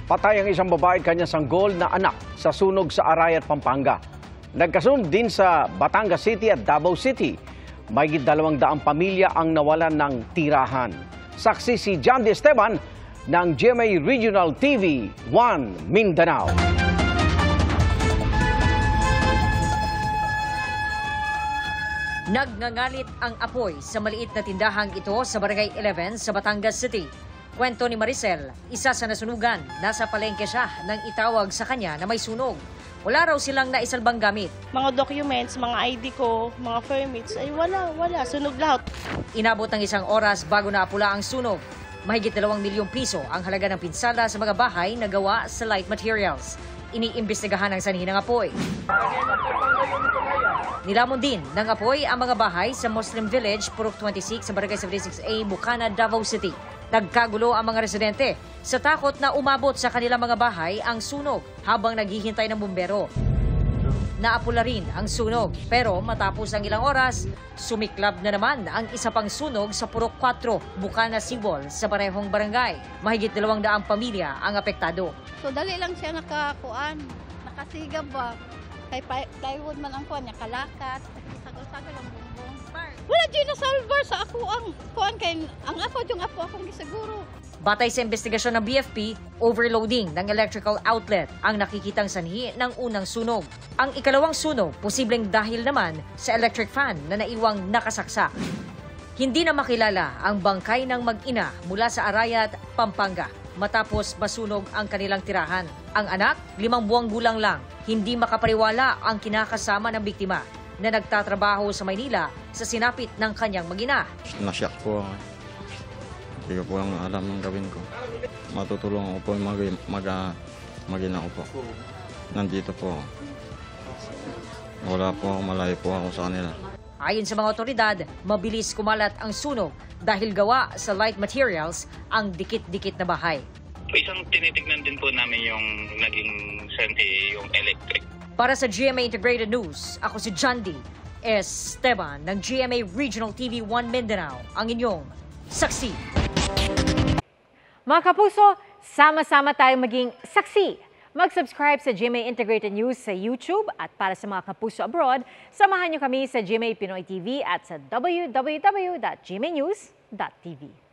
Patay ang isang babae at kanyang sanggol na anak sa sunog sa Arayat, Pampanga. Nagkasunod din sa Batangas City at Davao City. Mahigit 200 pamilya ang nawalan ng tirahan. Saksi si John D. Esteban ng GMA Regional TV 1 Mindanao. Nagngangalit ang apoy sa maliit na tindahang ito sa Barangay 11 sa Batangas City. Kwento ni Maricel, isa sa nasunugan, nasa palengke siya nang itawag sa kanya na may sunog. Wala raw silang naisalbang gamit. Mga documents, mga ID ko, mga permits, ay wala, sunog lahat. Inabot ng 1 oras bago naapula ang sunog. Mahigit 2 milyong piso ang halaga ng pinsala sa mga bahay na gawa sa light materials. Iniimbestigahan ang sanhi ng apoy. Nilamon din ng apoy ang mga bahay sa Muslim Village, Purok 26 sa Barangay 76A, Bukana, Davao City. Nagkagulo ang mga residente sa takot na umabot sa kanilang mga bahay ang sunog habang naghihintay ng bumbero. Naapula rin ang sunog pero matapos ang ilang oras, sumiklab na naman ang isa pang sunog sa Purok 4, Bukana, Sibol sa parehong barangay. Mahigit 200 pamilya ang apektado. So dali lang siya nakasigab ba? Kay plywood man ang kuan niya, kalakat, sagal-sagal ang bumbong. Wala dyan na salvar sa ako ang kuan kay ang ako yung apo akong gisiguro. Batay sa investigasyon ng BFP, overloading ng electrical outlet ang nakikitang sanhi ng unang sunog. Ang ikalawang sunog, posibleng dahil naman sa electric fan na naiwang nakasaksak. Hindi na makilala ang bangkay ng mag-ina mula sa Arayat, Pampanga matapos masunog ang kanilang tirahan. Ang anak, 5 buwang gulang lang, hindi makapaniwala ang kinakasama ng biktima na nagtatrabaho sa Maynila sa sinapit ng kanyang mag-ina. Nasyak po ako. Hindi ko po ang alam ng gawin ko. Matutulungan ko po yung mag-ina ko po. Nandito po. Wala po ako, malayo po ako sa kanila. Ayon sa mga otoridad, mabilis kumalat ang sunog dahil gawa sa light materials ang dikit-dikit na bahay. Isang tinitignan din po namin yung naging sanhi, yung electric. Para sa GMA Integrated News, ako si John D. Esteban ng GMA Regional TV 1 Mindanao, ang inyong saksi. Mga kapuso, sama-sama tayong maging saksi. Mag-subscribe sa GMA Integrated News sa YouTube at para sa mga kapuso abroad, samahan niyo kami sa GMA Pinoy TV at sa www.gmanews.tv.